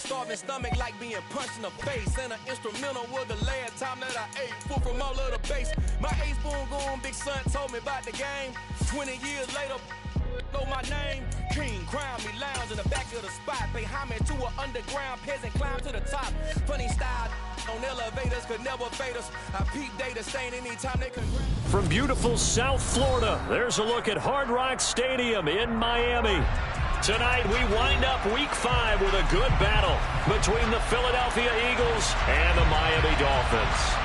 starving stomach like being punched in the face. And an instrumental was the last time that I ate. Full from all of the bass. My ace boom goon, big son told me about the game. 20 years later, know my name. King, crown me, lounge in the back of the spot. Pay homage to an underground peasant, climb to the top. Funny style on elevators could never fade us. I peep data stain anytime they could. From beautiful South Florida, there's a look at Hard Rock Stadium in Miami. Tonight, we wind up Week 5 with a good battle between the Philadelphia Eagles and the Miami Dolphins.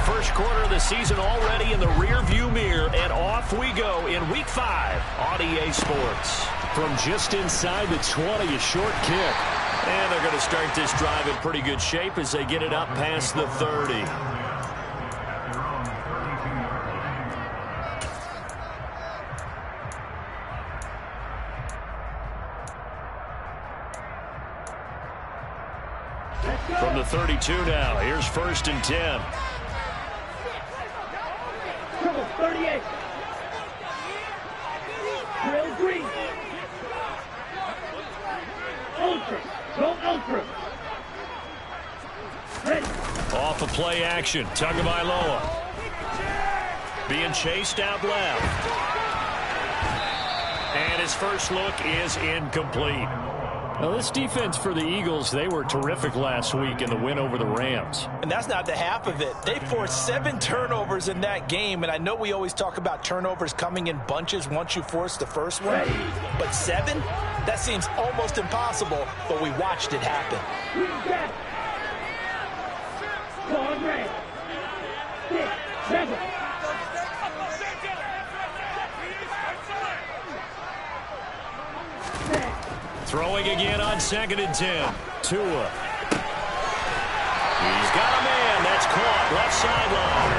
First quarter of the season already in the rear-view mirror, and off we go in Week 5 on EA Sports. From just inside the 20, a short kick. And they're going to start this drive in pretty good shape as they get it up past the 30. From the 32 now, here's 1st and 10. 38. Drill green. Ultra. Go ultra. Ready. Off of play action. Tagovailoa. Being chased out left. And his first look is incomplete. Now, this defense for the Eagles, they were terrific last week in the win over the Rams. And that's not the half of it. They forced 7 turnovers in that game, and I know we always talk about turnovers coming in bunches once you force the first one. But 7? That seems almost impossible, but we watched it happen. Throwing again on 2nd and 10. Tua. He's got a man. That's caught. Left sideline.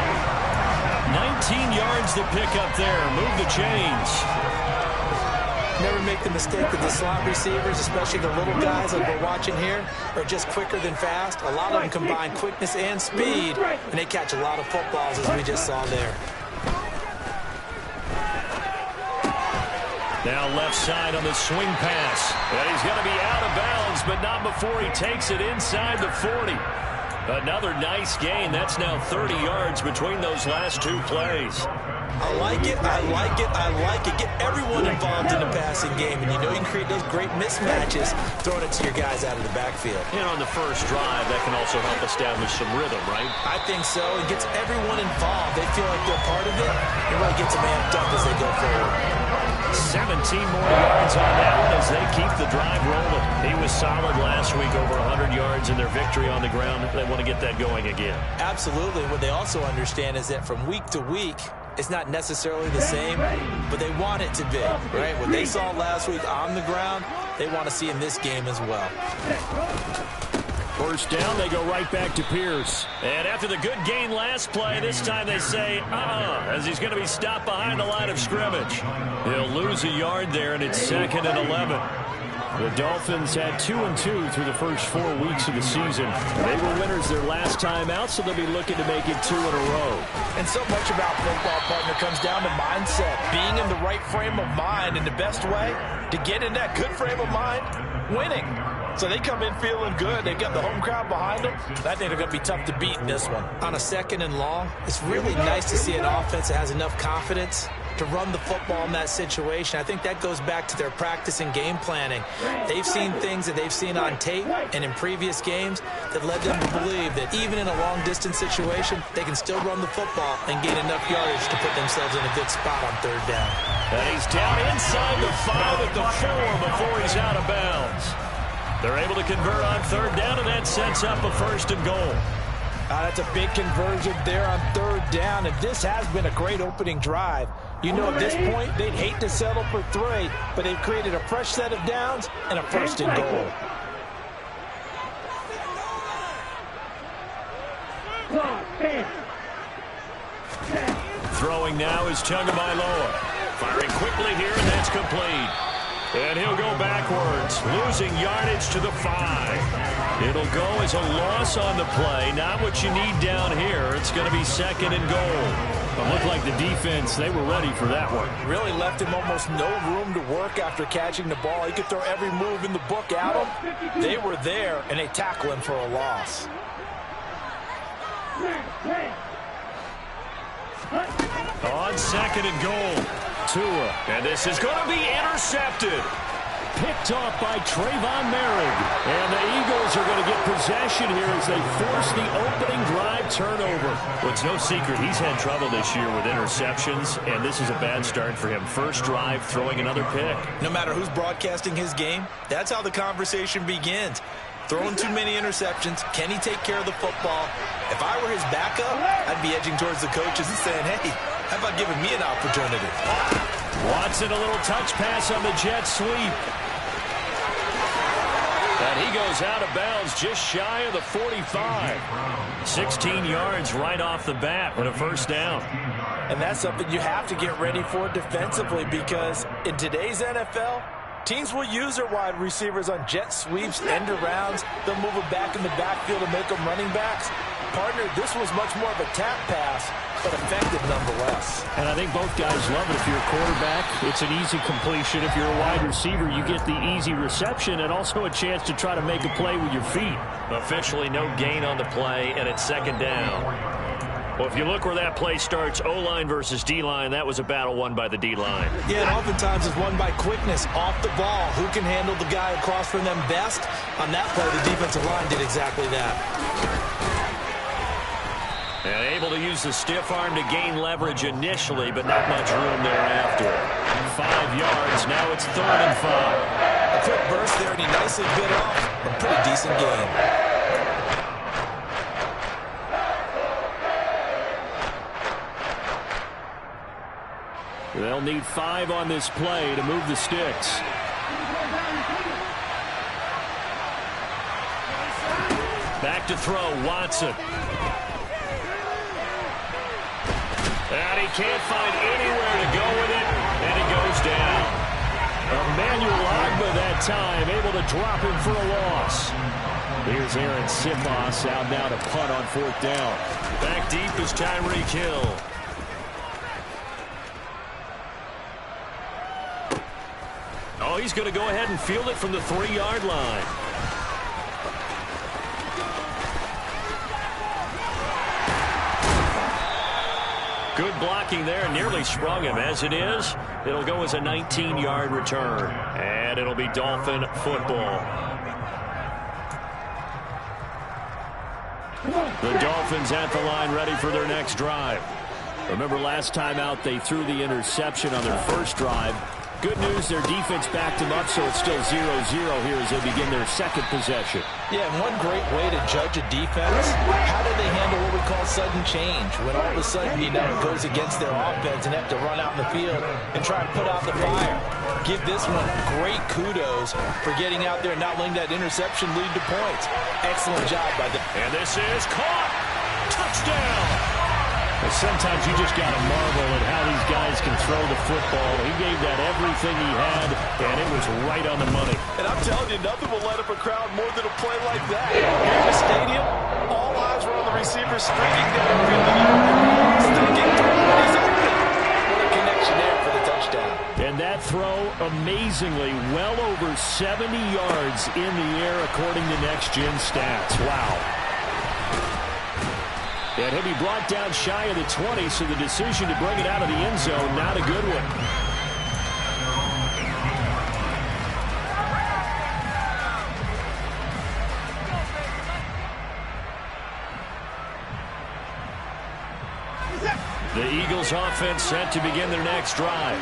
19 yards to pick up there. Move the chains. Never make the mistake that the slot receivers, especially the little guys like we're watching here, are just quicker than fast. A lot of them combine quickness and speed, and they catch a lot of footballs, as we just saw there. Now left side on the swing pass. And he's going to be out of bounds, but not before he takes it inside the 40. Another nice gain. That's now 30 yards between those last 2 plays. I like it, I like it, I like it. Get everyone involved in the passing game, and you know you can create those great mismatches throwing it to your guys out of the backfield. And on the first drive, that can also help establish some rhythm, right? I think so. It gets everyone involved. They feel like they're part of it. It really gets them amped up as they go forward. 17 more yards on that one as they keep the drive rolling. He was solid last week, over 100 yards in their victory on the ground. They want to get that going again. Absolutely. What they also understand is that from week to week, it's not necessarily the same, but they want it to be, right? What they saw last week on the ground, they want to see in this game as well. First down, they go right back to Pierce. And after the good gain last play, this time they say, as he's going to be stopped behind the line of scrimmage. He'll lose a yard there, and it's 2nd and 11. The Dolphins had 2-2 through the first 4 weeks of the season. They were winners their last time out, so they'll be looking to make it 2 in a row. And so much about football, partner, comes down to mindset. Being in the right frame of mind, and the best way to get in that good frame of mind, winning. So they come in feeling good. They've got the home crowd behind them. I think they're going to be tough to beat in this one. On a 2nd and long, it's really nice to see an offense that has enough confidence to run the football in that situation. I think that goes back to their practice and game planning. They've seen things that they've seen on tape and in previous games that led them to believe that even in a long-distance situation, they can still run the football and gain enough yardage to put themselves in a good spot on 3rd down. And he's down inside the 5 at the 4 before he's out of bounds. They're able to convert on 3rd down, and that sets up a 1st and goal. That's a big conversion there on 3rd down, and this has been a great opening drive. You know, at this point, they'd hate to settle for 3, but they've created a fresh set of downs and a 1st and goal. Throwing now is Tagovailoa. Firing quick quickly here, and that's complete. And he'll go backwards, losing yardage to the 5. It'll go as a loss on the play. Not what you need down here. It's going to be 2nd and goal. It looked like the defense, they were ready for that one. Really left him almost no room to work after catching the ball. He could throw every move in the book at him. They were there, and they tackle him for a loss. On 2nd and goal, Tua. And this is going to be intercepted. Picked off by Trayvon Merrick. And the Eagles are going to get possession here as they force the opening drive turnover. Well, it's no secret he's had trouble this year with interceptions, and this is a bad start for him. First drive, throwing another pick. No matter who's broadcasting his game, that's how the conversation begins. Throwing too many interceptions. Can he take care of the football? If I were his backup, I'd be edging towards the coaches and saying, hey, how about giving me an opportunity? Watson, a little touch pass on the jet sweep. And he goes out of bounds just shy of the 45. 16 yards right off the bat with a first down. And that's something you have to get ready for defensively, because in today's NFL, teams will use their wide receivers on jet sweeps, end arounds. They'll move them back in the backfield and make them running backs. Partner, this was much more of a tap pass, but effective nonetheless. And I think both guys love it. If you're a quarterback, it's an easy completion. If you're a wide receiver, you get the easy reception and also a chance to try to make a play with your feet. Officially no gain on the play, and it's 2nd down. Well, if you look where that play starts, O-line versus D-line, that was a battle won by the D-line. Yeah, and oftentimes it's won by quickness off the ball. Who can handle the guy across from them best? On that play, the defensive line did exactly that. And able to use the stiff arm to gain leverage initially, but not much room thereafter. 5 yards, now it's 3rd and 5. A quick burst there, and he nicely bit off a pretty decent game. They'll need 5 on this play to move the sticks. Back to throw, Watson. And he can't find anywhere to go with it, and he goes down. Emmanuel Ogbah that time, able to drop him for a loss. Here's Aaron Siposs out now to punt on 4th down. Back deep is Tyreek Hill. Oh, he's going to go ahead and field it from the 3-yard line. Good blocking there, nearly sprung him. As it is, it'll go as a 19-yard return. And it'll be Dolphin football. The Dolphins at the line ready for their next drive. Remember last time out they threw the interception on their first drive. Good news, their defense backed them up, so it's still 0-0 here as they begin their 2nd possession. Yeah, and one great way to judge a defense, how do they handle what we call sudden change? When all of a sudden, you know, it goes against their offense and have to run out in the field and try and put out the fire. Give this one great kudos for getting out there and not letting that interception lead to points. Excellent job by them. And this is caught. Touchdown. Sometimes you just got to marvel at how these guys can throw the football. He gave that everything he had, and it was right on the money. And I'm telling you, nothing will light up a crowd more than a play like that. Here in the stadium, all eyes were on the receiver streaking downfield. Sticking to him when he's open. What a connection there for the touchdown. And that throw, amazingly, well over 70 yards in the air, according to Next Gen Stats. Wow. And he'll be brought down shy of the 20, so the decision to bring it out of the end zone, not a good one. The Eagles offense set to begin their next drive.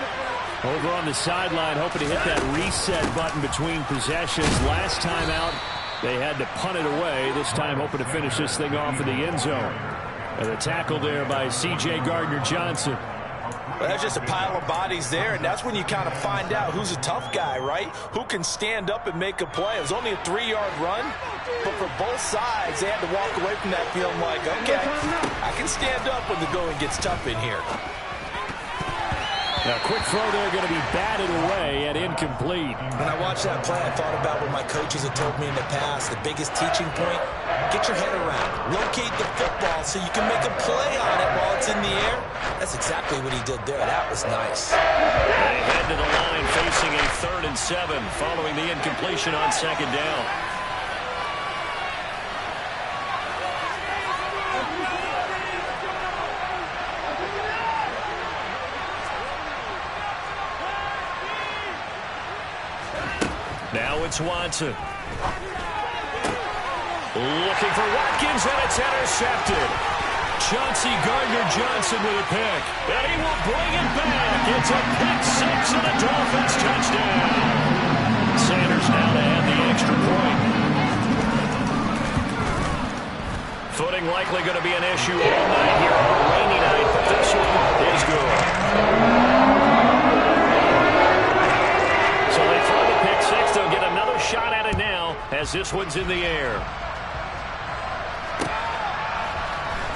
Over on the sideline, hoping to hit that reset button between possessions. Last time out, they had to punt it away. This time hoping to finish this thing off in the end zone. And the tackle there by C.J. Gardner-Johnson. Well, that's just a pile of bodies there, and that's when you kind of find out who's a tough guy, right? Who can stand up and make a play. It was only a 3-yard run, but for both sides, they had to walk away from that feeling like, okay, I can stand up when the going gets tough in here. A quick throw there going to be batted away and incomplete. When I watched that play, I thought about what my coaches have told me in the past. The biggest teaching point, get your head around. Locate the football so you can make a play on it while it's in the air. That's exactly what he did there. That was nice. They head to the line facing a 3rd and 7 following the incompletion on 2nd down. Now it's Watson. Looking for Watkins, and it's intercepted. Chauncey Gardner-Johnson with a pick. And he will bring it back. It's a pick 6 and a Dolphins touchdown. Sanders now to add the extra point. Footing likely going to be an issue all night here on a rainy night, but this one is good. So they throw the pick 6. They'll get another shot at it now as this one's in the air.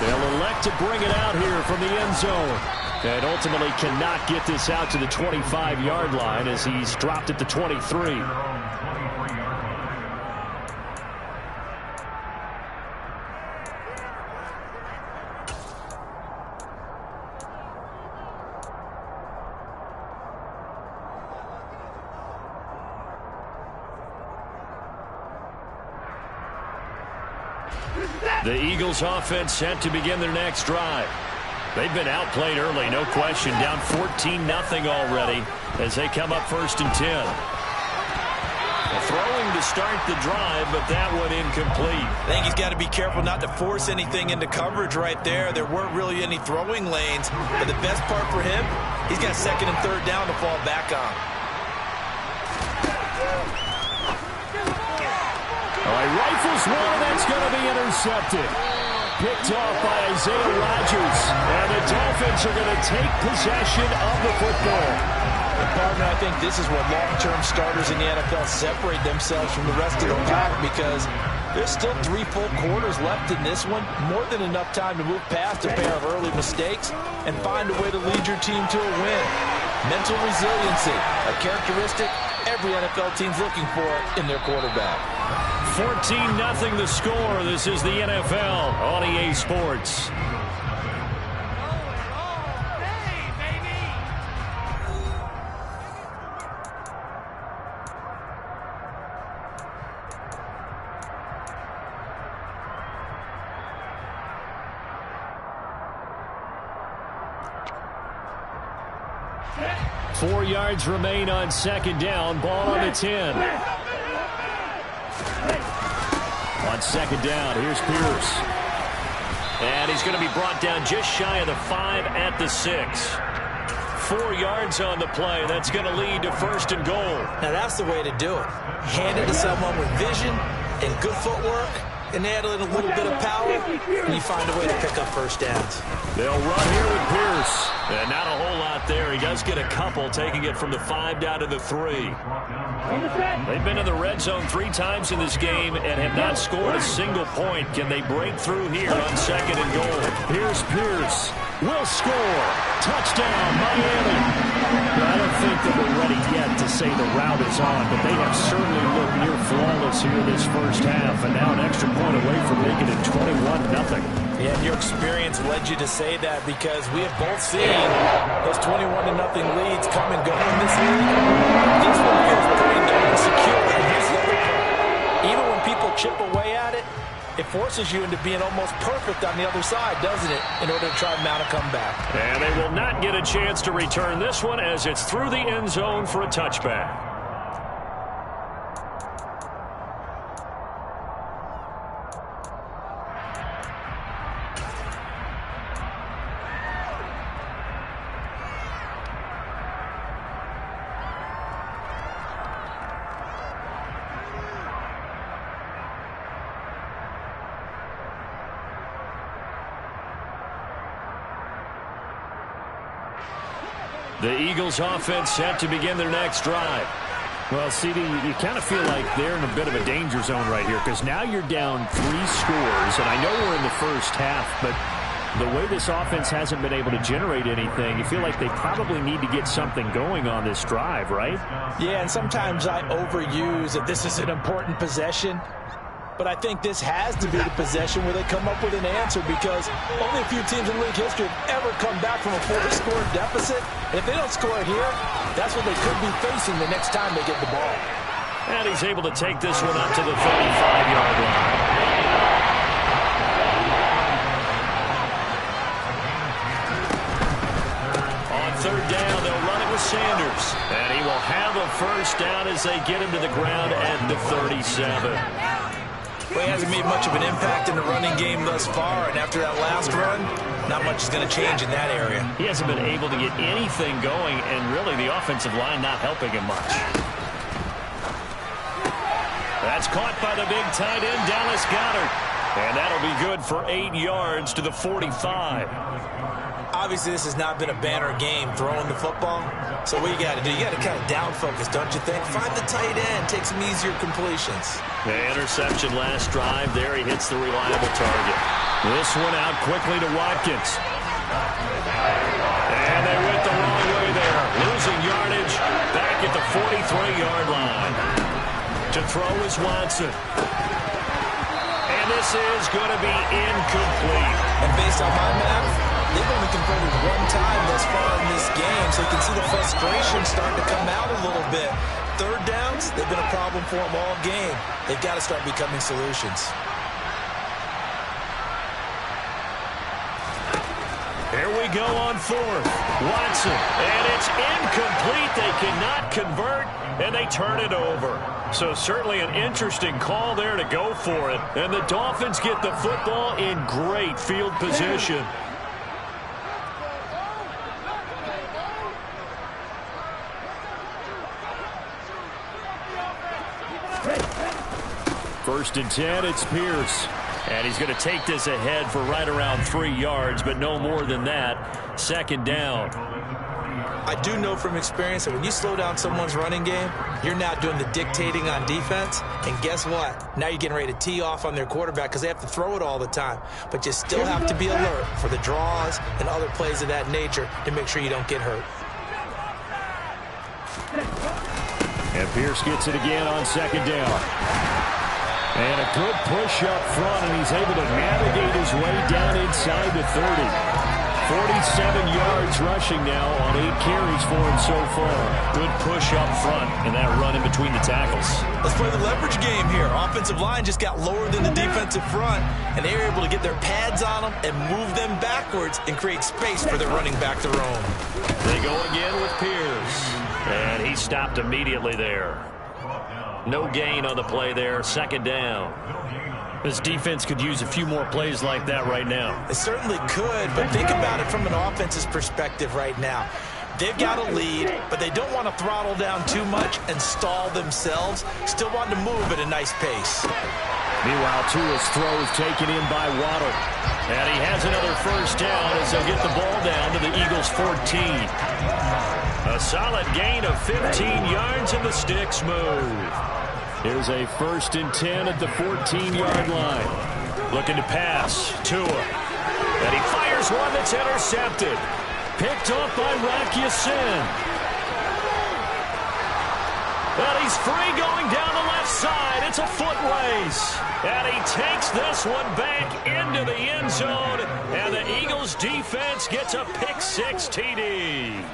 They'll elect to bring it out here from the end zone. And ultimately cannot get this out to the 25-yard line as he's dropped it to 23. The Eagles offense set to begin their next drive. They've been outplayed early, no question. Down 14-0 already as they come up 1st and 10. Throwing to start the drive, but that one incomplete. I think he's got to be careful not to force anything into coverage right there. There weren't really any throwing lanes, but the best part for him, he's got 2nd and 3rd down to fall back on. All right, rifles one, that's going to be intercepted. Picked off by Isaiah Rodgers. And the Dolphins are going to take possession of the football. And partner, I think this is where long-term starters in the NFL separate themselves from the rest of the pack because there's still 3 full quarters left in this one. More than enough time to move past a pair of early mistakes and find a way to lead your team to a win. Mental resiliency, a characteristic every NFL team's looking for in their quarterback. 14-0 the score. This is the NFL on EA Sports. Four yards remain on 2nd down. Ball on the 10. On 2nd down, here's Pierce. And he's going to be brought down just shy of the 5 at the 6. 4 yards on the play. That's going to lead to 1st and goal. Now that's the way to do it. Hand it to someone with vision and good footwork, and add in a little bit of power, and you find a way to pick up 1st downs. They'll run here with Pierce. And not a whole lot there. He does get a couple, taking it from the 5 down to the 3. They've been in the red zone 3 times in this game and have not scored a single point. Can they break through here on 2nd and goal? Here's Pierce. Will score. Touchdown, Miami. I don't think that we're ready yet to say the route is on, but they have certainly looked near flawless here this first half, and now an extra point away from making it 21-0. Yeah, and your experience led you to say that because we have both seen those 21-0 leads come and go in this league. This one feels pretty darn secure at this level. Even when people chip away at it, it forces you into being almost perfect on the other side, doesn't it, in order to try and mount a comeback. And they will not get a chance to return this one as it's through the end zone for a touchback. The Eagles offense set to begin their next drive. Well, CD, you kind of feel like they're in a bit of a danger zone right here because now you're down 3 scores, and I know we're in the first half, but the way this offense hasn't been able to generate anything, you feel like they probably need to get something going on this drive, right? Yeah, and sometimes I overuse that this is an important possession. But I think this has to be the possession where they come up with an answer, because only a few teams in league history have ever come back from a 4-score deficit. And if they don't score it here, that's what they could be facing the next time they get the ball. And he's able to take this one up to the 35-yard line. On third down, they'll run it with Sanders. And he will have a first down as they get him to the ground at the 37. Well, he hasn't made much of an impact in the running game thus far, and after that last run, not much is going to change in that area. He hasn't been able to get anything going, and really the offensive line not helping him much. That's caught by the big tight end, Dallas Goedert. And that'll be good for 8 yards to the 45. Obviously, this has not been a banner game throwing the football. So what you got to do, you got to kind of down focus, don't you think? Find the tight end, take some easier completions. The interception last drive there. He hits the reliable target. This one out quickly to Watkins. And they went the wrong way there. Losing yardage back at the 43-yard line. To throw is Watson. And this is going to be incomplete. And based on my math, they've only converted one time thus far in this game, so you can see the frustration starting to come out a little bit. Third downs, they've been a problem for them all game. They've got to start becoming solutions. Here we go on fourth. Watson, and it's incomplete. They cannot convert, and they turn it over. So certainly an interesting call there to go for it. And the Dolphins get the football in great field position. First and 10, it's Pierce. And he's going to take this ahead for right around 3 yards, but no more than that. Second down. I do know from experience that when you slow down someone's running game, you're now doing the dictating on defense. And guess what? Now you're getting ready to tee off on their quarterback because they have to throw it all the time. But you still have to be alert for the draws and other plays of that nature to make sure you don't get hurt. And Pierce gets it again on second down. And a good push up front, and he's able to navigate his way down inside the 30. 47 yards rushing now on 8 carries for him so far. Good push up front, and that run in between the tackles. Let's play the leverage game here. Offensive line just got lower than the defensive front, and they were able to get their pads on them and move them backwards and create space for their running back to roam. They go again with Pierce, and he stopped immediately there. No gain on the play there. Second down. This defense could use a few more plays like that right now. It certainly could, but think about it from an offense's perspective right now. They've got a lead, but they don't want to throttle down too much and stall themselves. Still want to move at a nice pace. Meanwhile, Tua's throw is taken in by Waddle. And he has another first down as they'll get the ball down to the Eagles' 14. A solid gain of 15 yards, and the sticks move. Here's a first and 10 at the 14-yard line. Looking to pass. Tua. And he fires one that's intercepted. Picked off by Rock Ya-Sin. And he's free going down the left side. It's a foot race. And he takes this one back into the end zone. And the Eagles defense gets a pick-6 TD.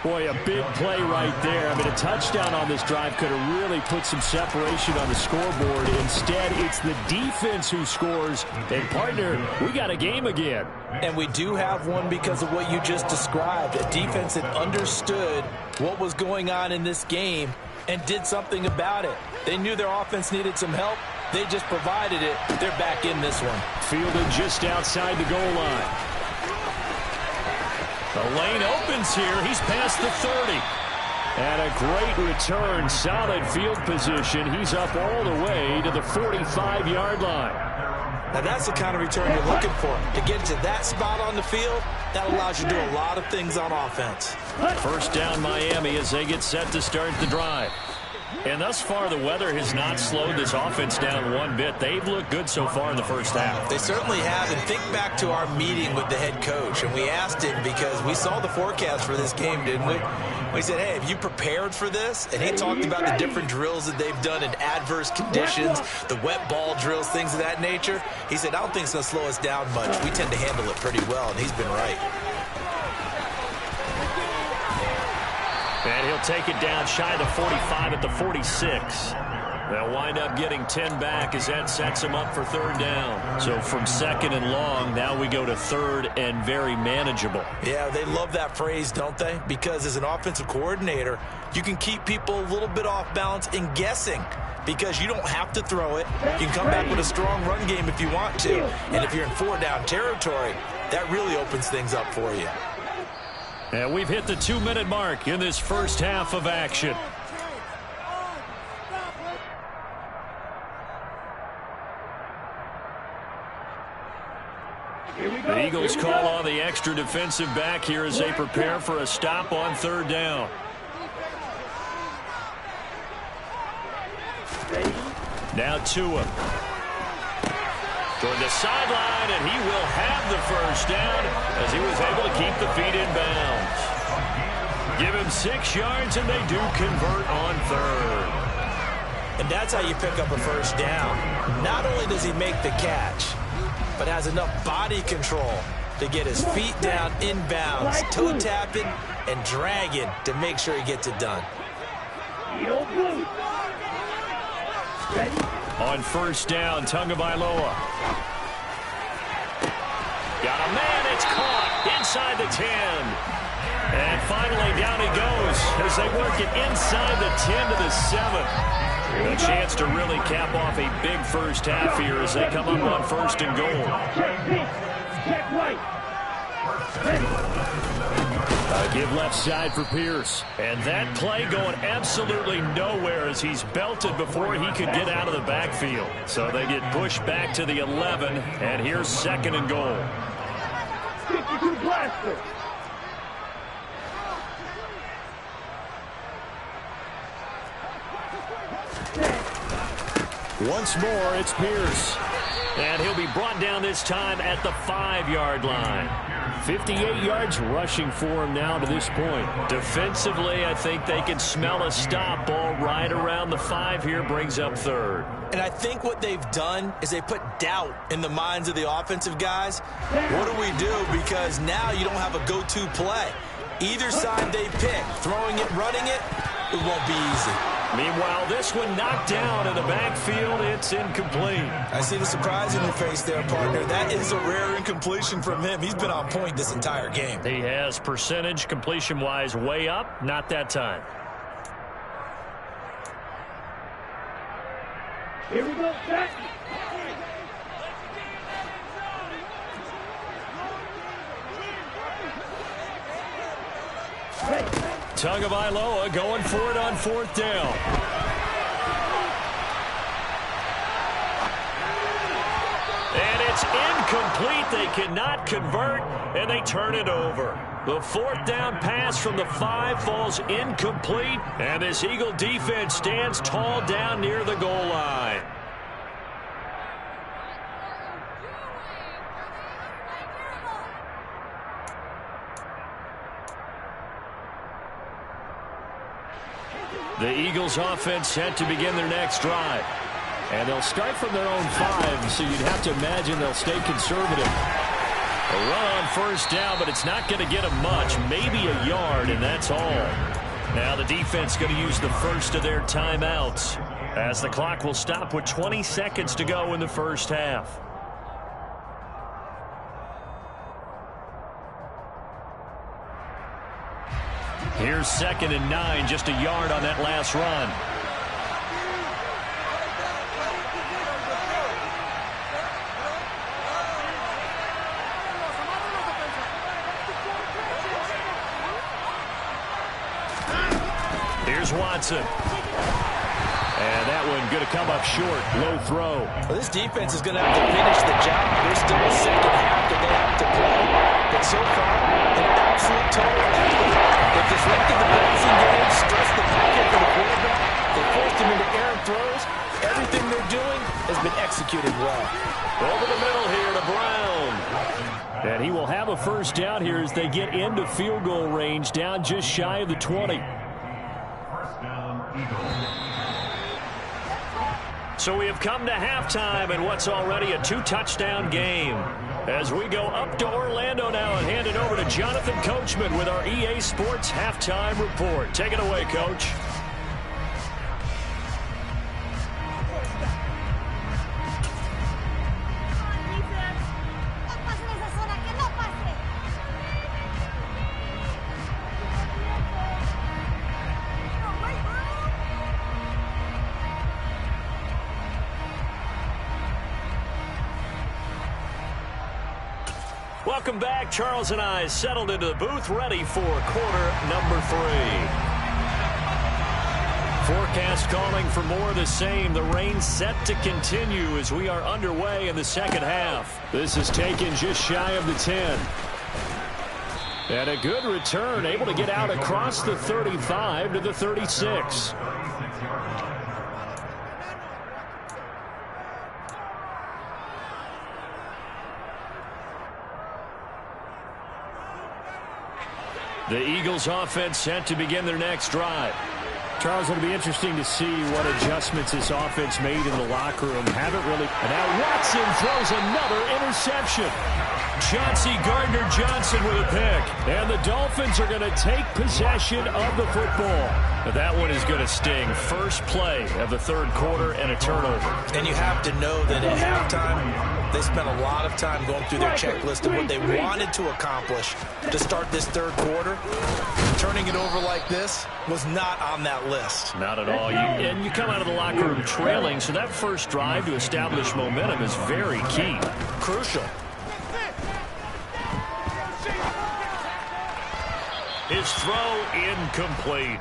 Boy, a big play right there. I mean, a touchdown on this drive could have really put some separation on the scoreboard. Instead, it's the defense who scores. And, partner, we got a game again. And we do have one because of what you just described. A defense that understood what was going on in this game and did something about it. They knew their offense needed some help. They just provided it. They're back in this one. Fielded just outside the goal line. The lane opens here. He's past the 30. And a great return. Solid field position. He's up all the way to the 45-yard line. Now that's the kind of return you're looking for. To get to that spot on the field, that allows you to do a lot of things on offense. First down Miami as they get set to start the drive. And thus far, the weather has not slowed this offense down one bit. They've looked good so far in the first half. They certainly have. And think back to our meeting with the head coach. And we asked him, because we saw the forecast for this game, didn't we? We said, hey, have you prepared for this? And he talked about the different drills that they've done in adverse conditions, the wet ball drills, things of that nature. He said, I don't think it's going to slow us down much. We tend to handle it pretty well, and he's been right. And he'll take it down shy of the 45 at the 46. They'll wind up getting 10 back as that sets them up for third down. So from second and long, now we go to third and very manageable. Yeah, they love that phrase, don't they? Because as an offensive coordinator, you can keep people a little bit off balance and guessing, because you don't have to throw it. You can come back with a strong run game if you want to. And if you're in four-down territory, that really opens things up for you. And we've hit the 2-minute mark in this first half of action. The Eagles call on the extra defensive back here as they prepare for a stop on third down. Now Tua. Toward the sideline, and he will have the first down as he was able to keep the feet in bounds. Give him 6 yards, and they do convert on third. And that's how you pick up a first down. Not only does he make the catch, but has enough body control to get his feet down in bounds, toe tapping and dragging to make sure he gets it done. On first down, Tagovailoa. Got a man, it's caught inside the 10. And finally down he goes as they work it inside the 10 to the 7. A chance to really cap off a big first half here as they come up on first and goal. Check right. Give left side for Pierce. And that play going absolutely nowhere as he's belted before he could get out of the backfield. So they get pushed back to the 11, and here's second and goal. 52 blaster. Once more, it's Pierce. And he'll be brought down this time at the 5-yard line. 58 yards rushing for him now to this point. Defensively, I think they can smell a stop ball right around the 5 here, brings up third. And I think what they've done is they put doubt in the minds of the offensive guys. What do we do? Because now you don't have a go-to play. Either side they pick, throwing it, running it, it won't be easy. Meanwhile, this one knocked down in the backfield. It's incomplete. I see the surprise in your face there, partner. That is a rare incompletion from him. He's been on point this entire game. He has percentage completion-wise way up. Not that time. Here we go, set. Tagovailoa going for it on fourth down. And it's incomplete. They cannot convert, and they turn it over. The fourth down pass from the 5 falls incomplete, and this Eagle defense stands tall down near the goal line. The Eagles offense set to begin their next drive. And they'll start from their own 5, so you'd have to imagine they'll stay conservative. A run on first down, but it's not going to get them much. Maybe a yard, and that's all. Now the defense going to use the first of their timeouts, as the clock will stop with 20 seconds to go in the first half. Here's second and 9, just a yard on that last run. Here's Watson. And that one going to come up short. Low throw. Well, this defense is going to have to finish the job. There's still a second half that they have to play. But so far, an absolute total effort. They disrupted the passing game, stressed the pocket for the quarterback. They executed well. Over the middle here to Brown. And he will have a first down here as they get into field goal range, down just shy of the 20. So we have come to halftime in what's already a 2-touchdown game. As we go up to Orlando now and hand it over to Jonathan Coachman with our EA Sports Halftime Report. Take it away, Coach. Welcome back. Charles and I settled into the booth, ready for quarter number 3. Forecast calling for more of the same. The rain set to continue as we are underway in the second half. This is taken just shy of the 10. And a good return, able to get out across the 35 to the 36. The Eagles offense set to begin their next drive. Charles, it'll be interesting to see what adjustments this offense made in the locker room. Haven't really. And now Watson throws another interception. Chauncey Gardner-Johnson with a pick. And the Dolphins are going to take possession of the football. But that one is going to sting. First play of the third quarter and a turnover. And you have to know that at halftime, they spent a lot of time going through their checklist of what they wanted to accomplish to start this third quarter. Turning it over like this was not on that list. Not at all. And you come out of the locker room trailing, so that first drive to establish momentum is very key. Crucial. His throw incomplete.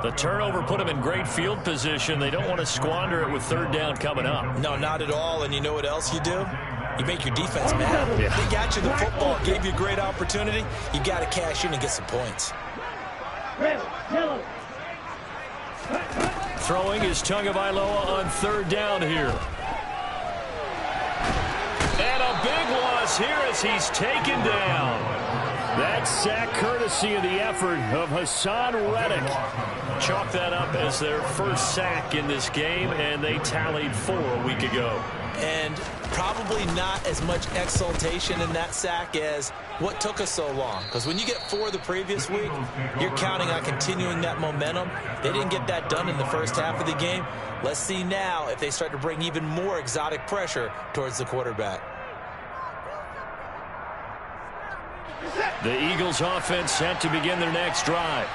The turnover put him in great field position. They don't want to squander it with third down coming up. No, not at all. And you know what else you do? You make your defense mad. Yeah. They got you the football, gave you a great opportunity. You got to cash in and get some points. Throwing is Tagovailoa on third down here. And a big loss here as he's taken down. That sack courtesy of the effort of Hassan Reddick. Chalk that up as their first sack in this game, and they tallied 4 a week ago. And probably not as much exultation in that sack as what took us so long. Because when you get 4 the previous week, you're counting on continuing that momentum. They didn't get that done in the first half of the game. Let's see now if they start to bring even more exotic pressure towards the quarterback. The Eagles offense set to begin their next drive.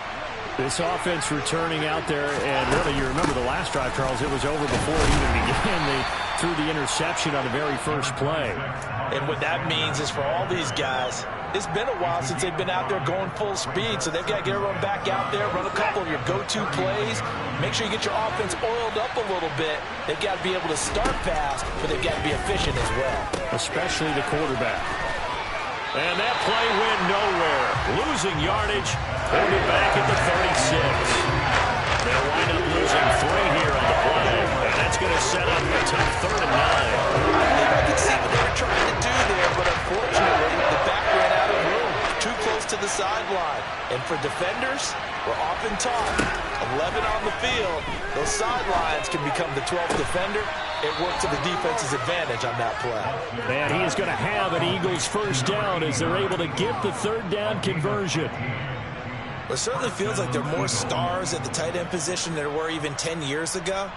This offense returning out there, and really you remember the last drive, Charles, it was over before it even began. They threw the interception on the very first play. And what that means is for all these guys, it's been a while since they've been out there going full speed, so they've got to get everyone back out there, run a couple of your go-to plays, make sure you get your offense oiled up a little bit. They've got to be able to start fast, but they've got to be efficient as well. Especially the quarterback. And that play went nowhere. Losing yardage. Hold it back at the 36. They'll wind up losing 3 here on the play. And that's going to set up a tough 3rd and 9. I could see what they were trying to do there, but unfortunately, the back ran out of room. Too close to the sideline. And for defenders, we're often taught 11 on the field. Those sidelines can become the 12th defender. It worked to the defense's advantage on that play. And he is going to have an Eagles first down as they're able to get the third down conversion. Well, it certainly feels like there are more stars at the tight end position than there were even 10 years ago.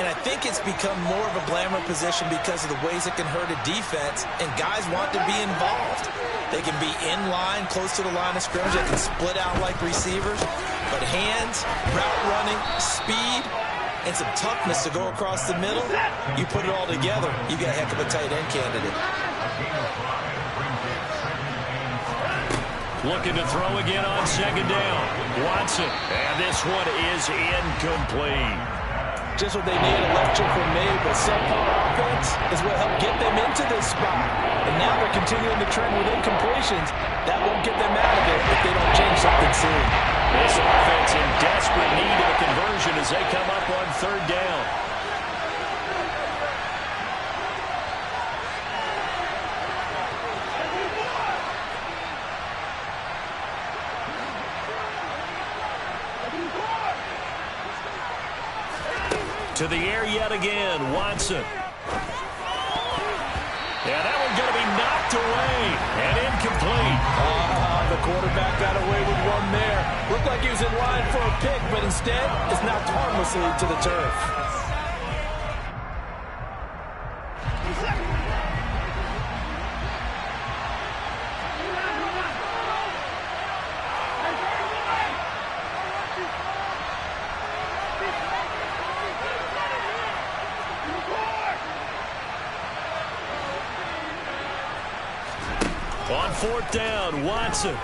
And I think it's become more of a glamour position because of the ways it can hurt a defense, and guys want to be involved. They can be in line, close to the line of scrimmage. They can split out like receivers. But hands, route running, speed, and some toughness to go across the middle, you put it all together, you got a heck of a tight end candidate. Looking to throw again on second down. Watson, and this one is incomplete. Just what they need, a left check from me, but subpar offense is what helped get them into this spot. And now they're continuing the trend with incompletions. That won't get them out of it if they don't change something soon. This offense in desperate need of a conversion as they come up on third down. To the air yet again, Watson. Yeah, that one's going to be knocked away and incomplete. The quarterback got away with one there. Looked like he was in line for a pick, but instead it's knocked harmlessly to the turf. On fourth down, Watson.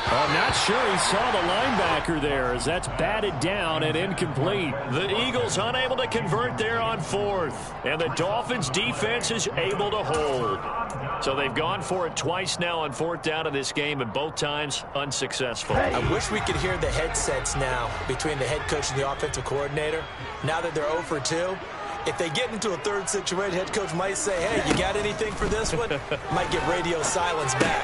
I'm not sure he saw the linebacker there as that's batted down and incomplete. The Eagles unable to convert there on fourth. And the Dolphins defense is able to hold. So they've gone for it twice now on fourth down in this game, and both times unsuccessful. I wish we could hear the headsets now between the head coach and the offensive coordinator. Now that they're 0 for 2. If they get into a third situation, head coach might say, hey, you got anything for this one? Might get radio silence back.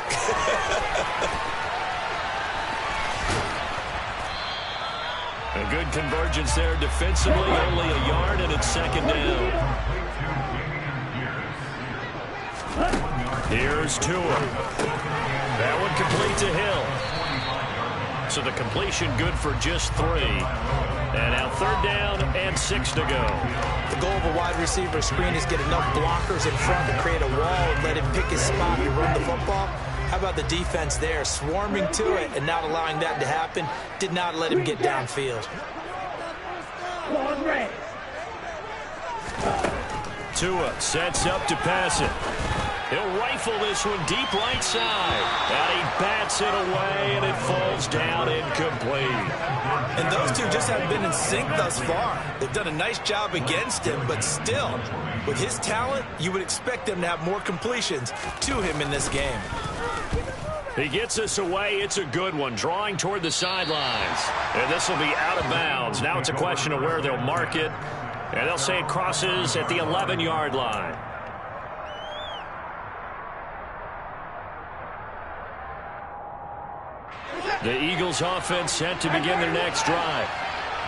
A good convergence there defensively, only a yard, and it's second down. Here's Tua. That one complete to Hill. So the completion good for just 3. And now third down and 6 to go. The goal of a wide receiver screen is get enough blockers in front to create a wall and let him pick his spot to run the football. How about the defense there, swarming to it and not allowing that to happen? Did not let him get downfield. Tua sets up to pass it. He'll rifle this one deep right side. And he bats it away, and it falls down incomplete. And those two just haven't been in sync thus far. They've done a nice job against him, but still, with his talent, you would expect them to have more completions to him in this game. He gets us away. It's a good one, drawing toward the sidelines. And this will be out of bounds. Now it's a question of where they'll mark it. And they'll say it crosses at the 11-yard line. The Eagles offense set to begin their next drive.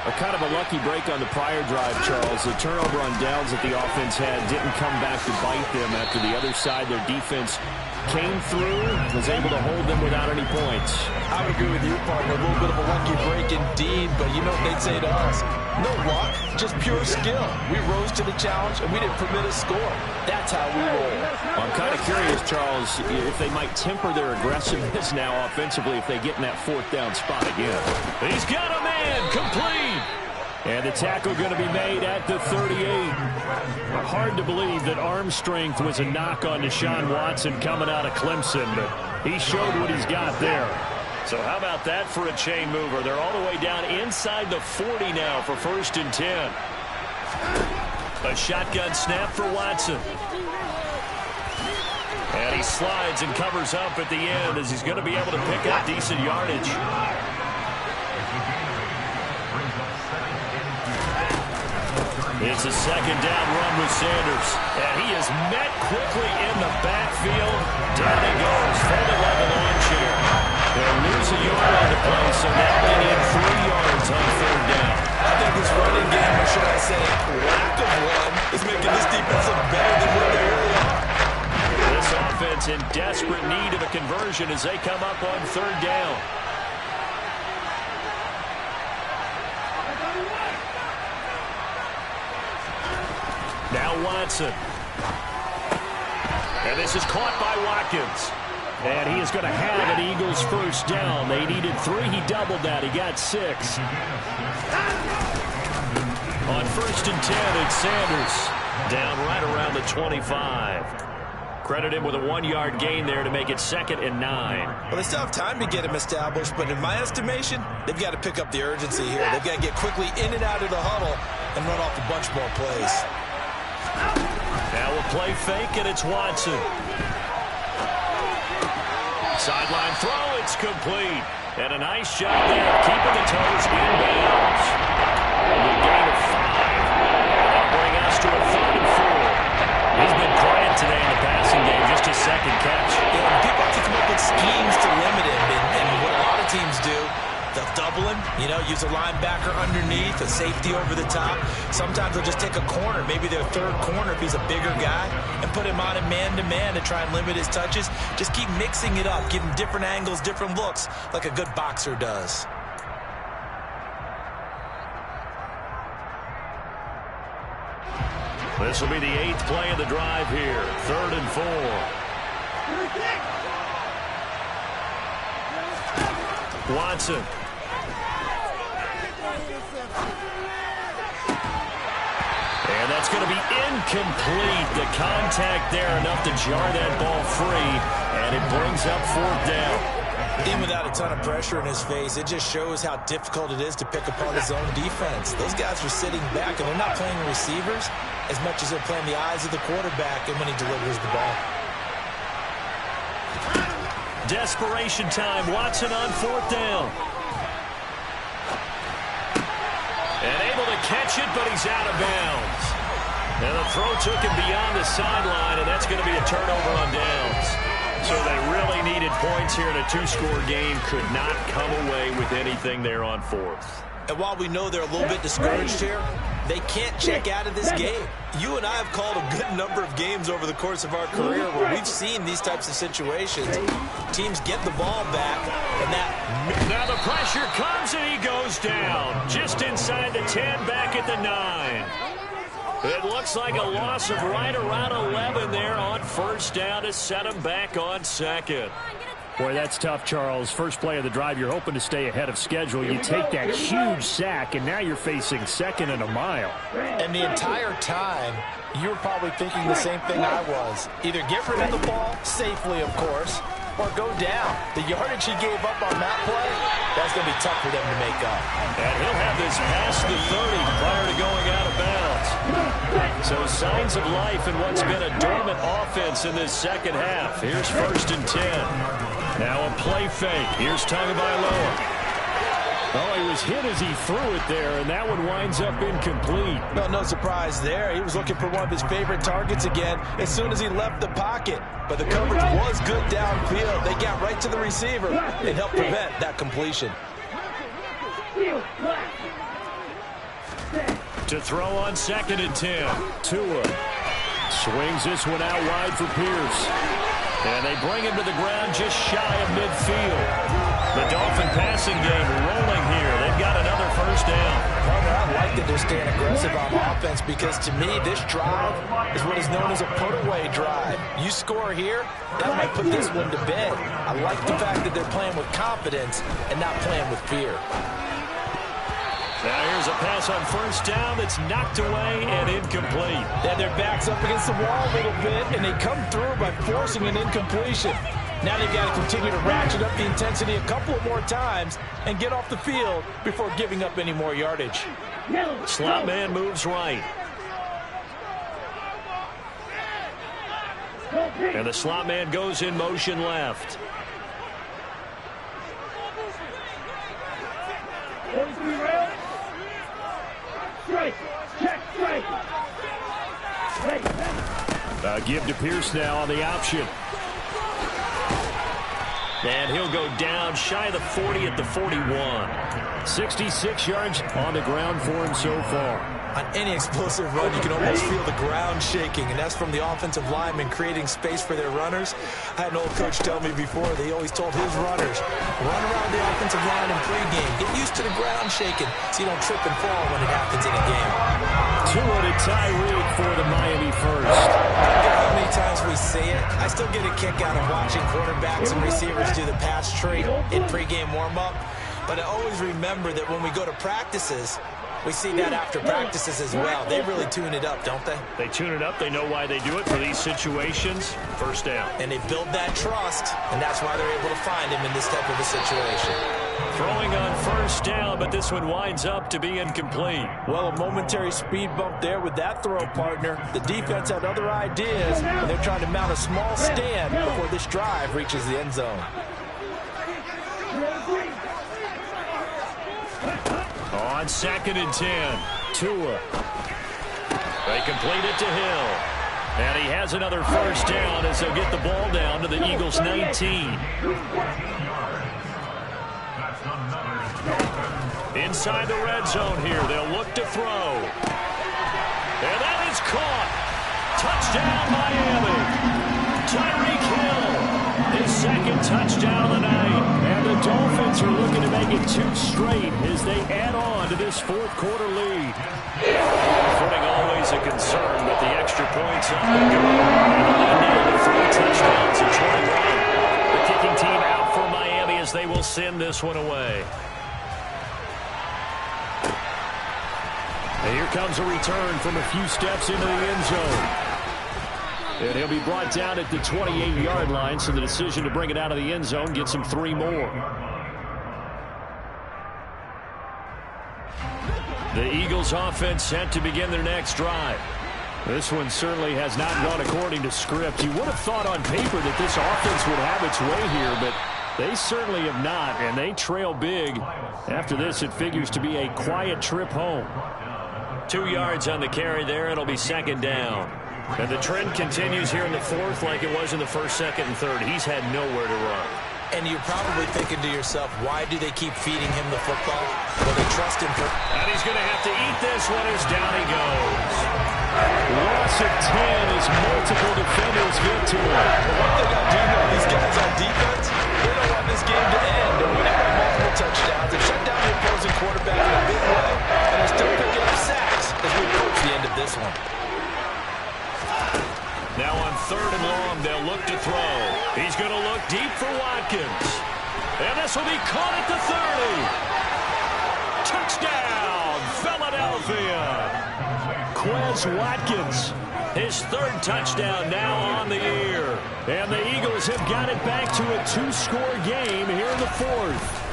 A kind of a lucky break on the prior drive, Charles. The turnover on downs that the offense had didn't come back to bite them after the other side. Their defense came through, was able to hold them without any points. I would agree with you, partner. A little bit of a lucky break indeed, but you know what they'd say to us? No luck, just pure skill. We rose to the challenge, and we didn't permit a score. That's how we roll. I'm kind of curious, Charles, if they might temper their aggressiveness now offensively if they get in that fourth down spot again. He's got a man, complete. And the tackle going to be made at the 38. Hard to believe that arm strength was a knock on Deshaun Watson coming out of Clemson, but he showed what he's got there. So how about that for a chain mover? They're all the way down inside the 40 now for 1st and 10. A shotgun snap for Watson. And he slides and covers up at the end as he's going to be able to pick up decent yardage. It's a second down run with Sanders. And he is met quickly in the backfield. Down he goes, folded like a lawn chair. They'll lose a yard on the play, so now they need 3 yards on third down. I think this running game, or should I say lack of one, is making this defense look better than what they really are. This offense in desperate need of a conversion as they come up on third down. Now Watson. And this is caught by Watkins. And he is going to have an Eagles first down. They needed 3. He doubled that. He got 6. On 1st and 10, it's Sanders. Down right around the 25. Credit him with a 1-yard gain there to make it 2nd and 9. Well, they still have time to get him established, but in my estimation, they've got to pick up the urgency here. They've got to get quickly in and out of the huddle and run off a bunch more plays. Now a play fake, and it's Watson. Sideline throw, it's complete. And a nice shot there, keeping the toes inbounds. A gain of 5. That'll bring us to a 3rd and 4. He's been quiet today in the passing game, just his 2nd catch. Yeah, people have to come up with schemes to limit him, and what a lot of teams do, they'll double him, use offensive linebacker underneath, a safety over the top. Sometimes they'll just take a corner, maybe their third corner if he's a bigger guy, and put him on a man-to-man to try and limit his touches. Just keep mixing it up, give him different angles, different looks, like a good boxer does. This will be the 8th play of the drive here. 3rd and 4. Watson. And that's going to be incomplete. The contact there enough to jar that ball free. And it brings up 4th down. Even without a ton of pressure in his face, it just shows how difficult it is to pick apart his own defense. Those guys are sitting back, and they're not playing receivers as much as they're playing the eyes of the quarterback and when he delivers the ball. Desperation time. Watson on 4th down. And able to catch it, but he's out of bounds. And the throw took him beyond the sideline, and that's going to be a turnover on downs. So they really needed points here in a 2-score game. Could not come away with anything there on 4th. And while we know they're a little bit discouraged here, they can't check out of this game. You and I have called a good number of games over the course of our career where we've seen these types of situations. Teams get the ball back, and that... Now the pressure comes, and he goes down. Just inside the 10, back at the 9. It looks like a loss of right around 11 there on 1st down to set him back on 2nd. Boy, that's tough, Charles. First play of the drive, you're hoping to stay ahead of schedule. You take that huge sack, and now you're facing 2nd and a mile. And the entire time, you were probably thinking the same thing I was. Either get rid of the ball, safely, of course, or go down. The yardage he gave up on that play, that's going to be tough for them to make up. And he'll have this past the 30 prior to going out of bounds. So signs of life in what's been a dormant offense in this second half. Here's 1st and 10. Now a play fake. Here's Tagovailoa. Oh, he was hit as he threw it there, and that one winds up incomplete. Well, no surprise there. He was looking for one of his favorite targets again as soon as he left the pocket. But the coverage was good downfield. They got right to the receiver and helped prevent that completion. To throw on 2nd and 10. Tua swings this one out wide for Pierce. And they bring him to the ground just shy of midfield. The Dolphin passing game rolling here. They've got another 1st down. Partner, I like that they're staying aggressive on offense because to me this drive is what is known as a put-away drive. You score here, that might put this one to bed. I like the fact that they're playing with confidence and not playing with fear. Now here's a pass on 1st down that's knocked away and incomplete. They had their backs up against the wall a little bit, and they come through by forcing an incompletion. Now they've got to continue to ratchet up the intensity a couple of more times and get off the field before giving up any more yardage. Slot man moves right. And the slot man goes in motion left. Give to Pierce now on the option. And he'll go down shy of the 40 at the 41. 66 yards on the ground for him so far. On any explosive run, you can almost feel the ground shaking, and that's from the offensive linemen creating space for their runners. I had an old coach tell me before, they always told his runners, run around the offensive line in pregame. Get used to the ground shaking so you don't trip and fall when it happens in a game. Tua to Tyreek for the Miami first. I don't care how many times we say it, I still get a kick out of watching quarterbacks and receivers do the pass trade in pregame warm-up. But I always remember that when we go to practices, we see that after practices as well. They really tune it up, don't they? They tune it up. They know why they do it for these situations. 1st down. And they build that trust, and that's why they're able to find him in this type of a situation. Throwing on 1st down, but this one winds up to be incomplete. Well, a momentary speed bump there with that throw, partner. The defense had other ideas, and they're trying to mount a small stand before this drive reaches the end zone. On 2nd and 10, Tua. They complete it to Hill. And he has another 1st down as they'll get the ball down to the Eagles' 19. Inside the red zone here, they'll look to throw. And that is caught. Touchdown, Miami. Tyreek Hill, his second touchdown of the night. And the Dolphins are looking to make it 2 straight as they add on to this fourth quarter lead. Footing always a concern, but the extra points up and go. And the lead now to 3 touchdowns at 21. The kicking team out for Miami as they will send this one away. And here comes a return from a few steps into the end zone. And he'll be brought down at the 28-yard line, so the decision to bring it out of the end zone gets him 3 more. The Eagles offense set to begin their next drive. This one certainly has not gone according to script. You would have thought on paper that this offense would have its way here, but they certainly have not, and they trail big. After this, it figures to be a quiet trip home. 2 yards on the carry there. It'll be second down. And the trend continues here in the fourth like it was in the first, second, and third. He's had nowhere to run. And you're probably thinking to yourself, why do they keep feeding him the football? Well, they trust him for... And he's going to have to eat this one as down he goes. Loss of 10 as multiple defenders get to him. One thing I do know, these guys on defense, they don't want this game to end. They're winning by multiple touchdowns. They've shut down the opposing quarterback in a big way, and they're still picking up sacks as we approach the end of this one. Now on 3rd and long, they'll look to throw. He's going to look deep for Watkins. And this will be caught at the 30. Touchdown, Philadelphia. Quez Watkins, his 3rd touchdown now on the year. And the Eagles have got it back to a 2-score game here in the 4th.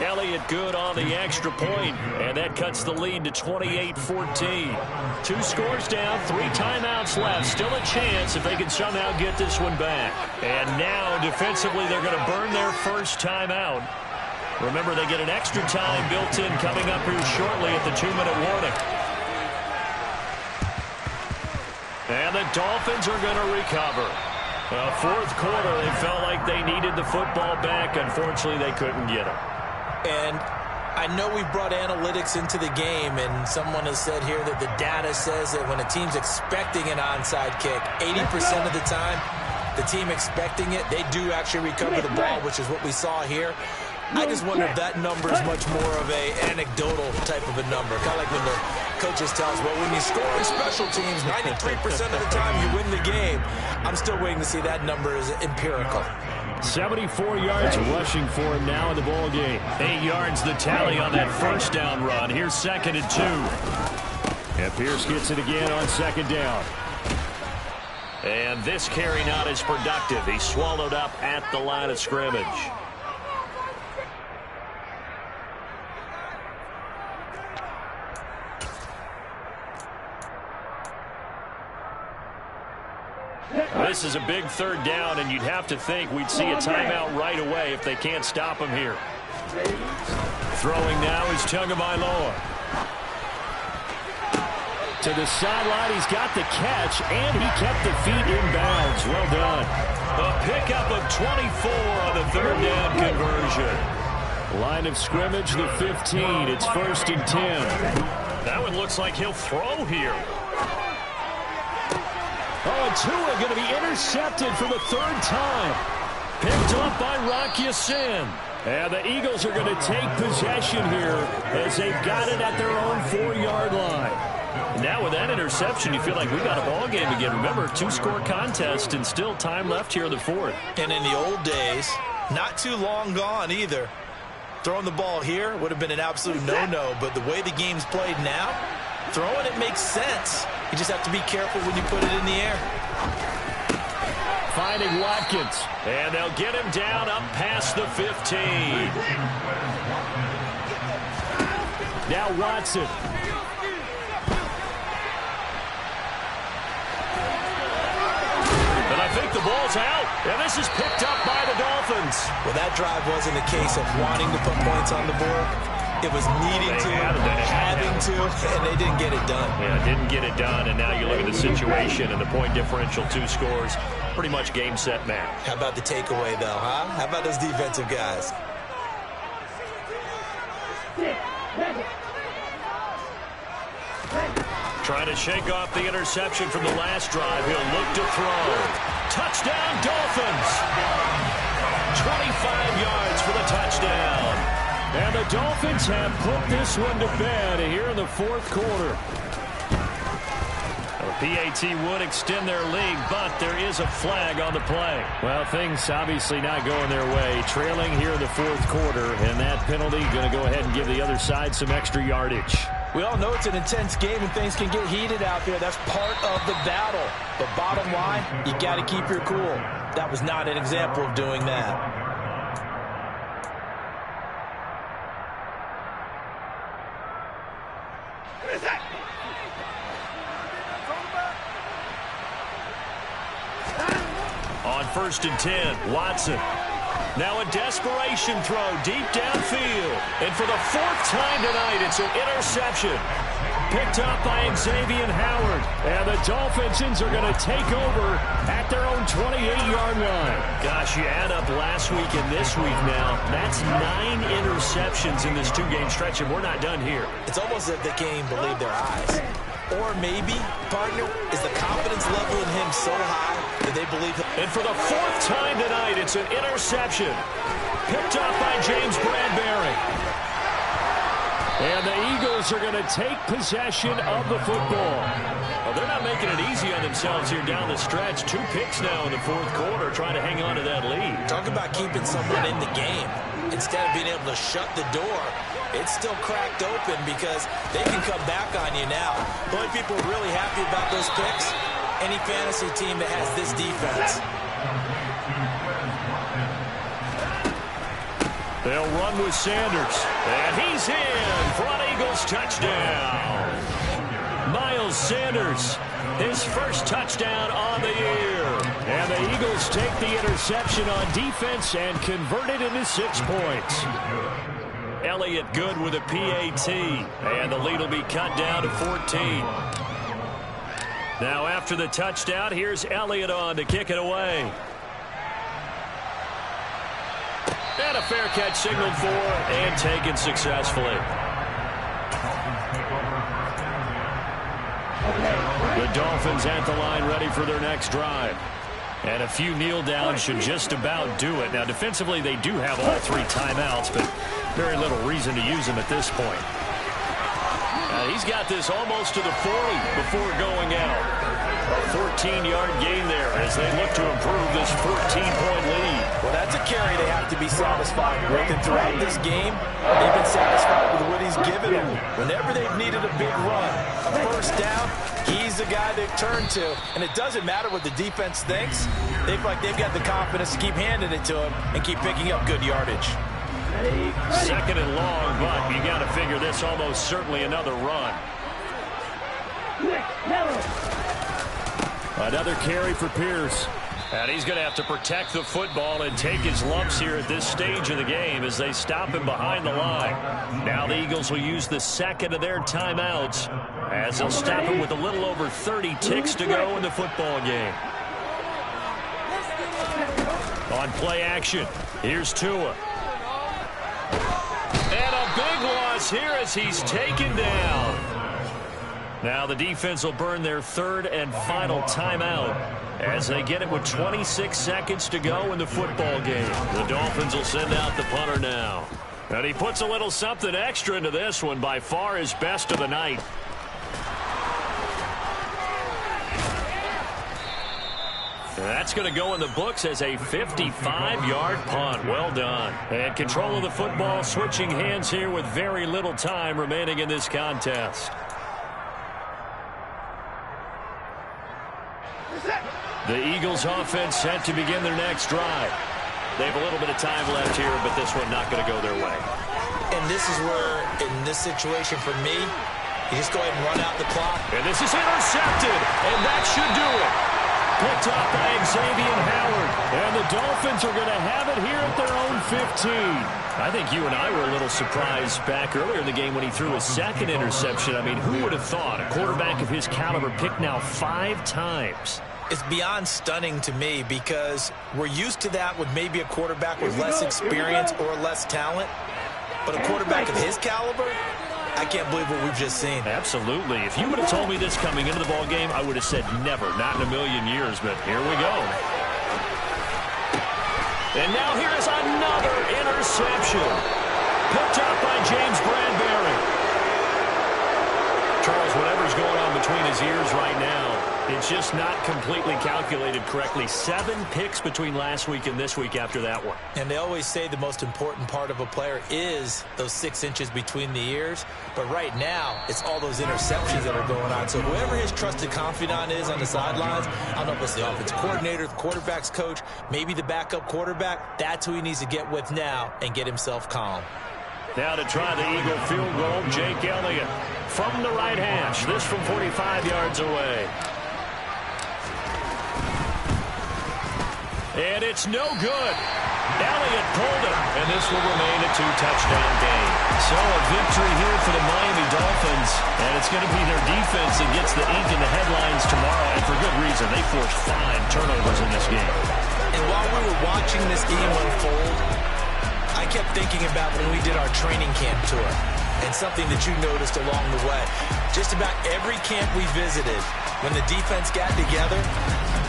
Elliott good on the extra point, and that cuts the lead to 28-14. 2 scores down, 3 timeouts left. Still a chance if they can somehow get this one back. And now, defensively, they're going to burn their first timeout. Remember, they get an extra time built in coming up here shortly at the 2-minute warning. And the Dolphins are going to recover. Fourth quarter, they felt like they needed the football back. Unfortunately, they couldn't get it. And I know we've brought analytics into the game, and someone has said here that the data says that when a team's expecting an onside kick, 80% of the time, the team expecting it, they do actually recover the ball, which is what we saw here. I just wonder if that number is much more of a anecdotal type of a number. Kind of like when the coaches tell us, well, when you score in special teams, 93% of the time you win the game. I'm still waiting to see that number is empirical. 74 yards rushing for him now in the ball game. 8 yards the tally on that first down run. Here's 2nd and 2. And Pierce gets it again on 2nd down. And this carry not as productive. He's swallowed up at the line of scrimmage. This is a big 3rd down, and you'd have to think we'd see a timeout right away if they can't stop him here. Throwing now is Tagovailoa. To the sideline, he's got the catch, and he kept the feet in bounds. Well done. A pickup of 24 on the 3rd down conversion. Line of scrimmage, the 15. It's 1st and 10. That one looks like he'll throw here. Oh, and Tua going to be intercepted for the 3rd time. Picked up by Rock Ya-Sin. And the Eagles are going to take possession here as they've got it at their own 4-yard line. Now with that interception, you feel like we got a ball game again. Remember, 2-score contest and still time left here in the 4th. And in the old days, not too long gone either. Throwing the ball here would have been an absolute no-no, but the way the game's played now, throwing it makes sense. You just have to be careful when you put it in the air. Finding Watkins, and they'll get him down up past the 15. Now Watson. And I think the ball's out, and this is picked up by the Dolphins. Well, that drive wasn't a case of wanting to put points on the board. It was needing to, having to, and they didn't get it done. Yeah, didn't get it done, and now you look at the situation and the point differential, 2 scores, pretty much game, set, match. How about the takeaway, though, huh? How about those defensive guys? Trying to shake off the interception from the last drive. He'll look to throw. Touchdown, Dolphins! 25 yards for the touchdown. And the Dolphins have put this one to bed here in the fourth quarter. PAT would extend their lead, but there is a flag on the play. Well, things obviously not going their way. Trailing here in the fourth quarter, and that penalty going to go ahead and give the other side some extra yardage. We all know it's an intense game and things can get heated out there. That's part of the battle. But bottom line, you got to keep your cool. That was not an example of doing that. On 1st and 10, Watson. Now a desperation throw deep downfield. And for the 4th time tonight, it's an interception. Picked up by Xavier Howard. And the Dolphins are going to take over at their own 28-yard line. Gosh, you add up last week and this week now. That's 9 interceptions in this 2-game stretch, and we're not done here. It's almost as if they can't even believe their eyes. Or maybe, partner, is the confidence level in him so high that they believe him. And for the 4th time tonight, it's an interception. Picked up by James Bradbury. And the Eagles are going to take possession of the football. Well, they're not making it easy on themselves here down the stretch. 2 picks now in the fourth quarter, trying to hang on to that lead. Talk about keeping someone in the game. Instead of being able to shut the door, it's still cracked open because they can come back on you now. The only people really happy about those picks, any fantasy team that has this defense. They'll run with Sanders. And he's in for an Eagles touchdown. Miles Sanders, his first touchdown on the year. And the Eagles take the interception on defense and convert it into 6 points. Elliott good with a PAT. And the lead will be cut down to 14. Now after the touchdown, here's Elliott on to kick it away. And a fair catch signaled for and taken successfully. The Dolphins at the line ready for their next drive. And a few kneel downs should just about do it. Now defensively they do have all 3 timeouts, but very little reason to use them at this point. He's got this almost to the 40 before going out. A 14-yard gain there as they look to improve this 14-point lead. Well, that's a carry they have to be satisfied with. And throughout this game, they've been satisfied with what he's given them. Whenever they've needed a big run, a first down, he's the guy they've turned to. And it doesn't matter what the defense thinks. They feel like they've got the confidence to keep handing it to him and keep picking up good yardage. 2nd and long, but you got to figure this almost certainly another run. Another carry for Pierce. And he's going to have to protect the football and take his lumps here at this stage of the game as they stop him behind the line. Now the Eagles will use the 2nd of their timeouts as they'll stop him with a little over 30 ticks to go in the football game. On play action, here's Tua. And a big loss here as he's taken down. Now the defense will burn their 3rd and final timeout as they get it with 26 seconds to go in the football game. The Dolphins will send out the punter now. And he puts a little something extra into this one, by far his best of the night. That's going to go in the books as a 55-yard punt. Well done. And control of the football switching hands here with very little time remaining in this contest. The Eagles offense set to begin their next drive. They have a little bit of time left here, but this one not going to go their way. And this is where, in this situation for me, you just go ahead and run out the clock. And this is intercepted, and that should do it. Picked up by Xavier Howard. And the Dolphins are going to have it here at their own 15. I think you and I were a little surprised back earlier in the game when he threw his 2nd interception. I mean, who would have thought a quarterback of his caliber picked now 5 times? It's beyond stunning to me because we're used to that with maybe a quarterback with less experience or less talent. But a quarterback of his caliber, I can't believe what we've just seen. Absolutely. If you would have told me this coming into the ball game, I would have said never, not in a million years, but here we go. And now here's another interception. Picked up by James Bradbury. Charles, whatever's going on between his ears right now, it's just not completely calculated correctly. 7 picks between last week and this week after that one. And they always say the most important part of a player is those 6 inches between the ears. But right now, it's all those interceptions that are going on. So whoever his trusted confidant is on the sidelines, I don't know if it's the offensive coordinator, the quarterback's coach, maybe the backup quarterback, that's who he needs to get with now and get himself calm. Now to try the Eagle field goal, Jake Elliott from the right hash. This from 45 yards away. And it's no good. Elliott pulled it, and this will remain a 2-touchdown game. So a victory here for the Miami Dolphins, and it's going to be their defense that gets the ink in the headlines tomorrow, and for good reason. They forced 5 turnovers in this game. And while we were watching this game unfold, I kept thinking about when we did our training camp tour and something that you noticed along the way. Just about every camp we visited, when the defense got together,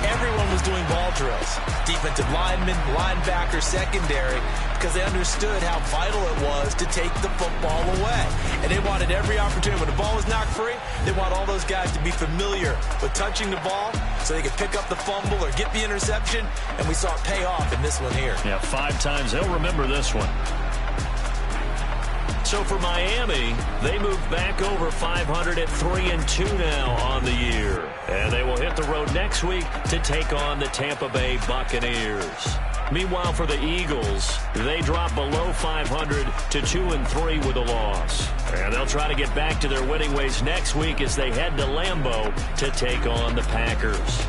everyone was doing ball drills. Defensive linemen, linebackers, secondary, because they understood how vital it was to take the football away. And they wanted every opportunity. When the ball was knocked free, they want all those guys to be familiar with touching the ball so they could pick up the fumble or get the interception. And we saw it pay off in this one here. Yeah, 5 times. They'll remember this one. So for Miami, they move back over 500 at 3-2 now on the year. And they will hit the road next week to take on the Tampa Bay Buccaneers. Meanwhile, for the Eagles, they drop below 500 to 2-3 with a loss. And they'll try to get back to their winning ways next week as they head to Lambeau to take on the Packers.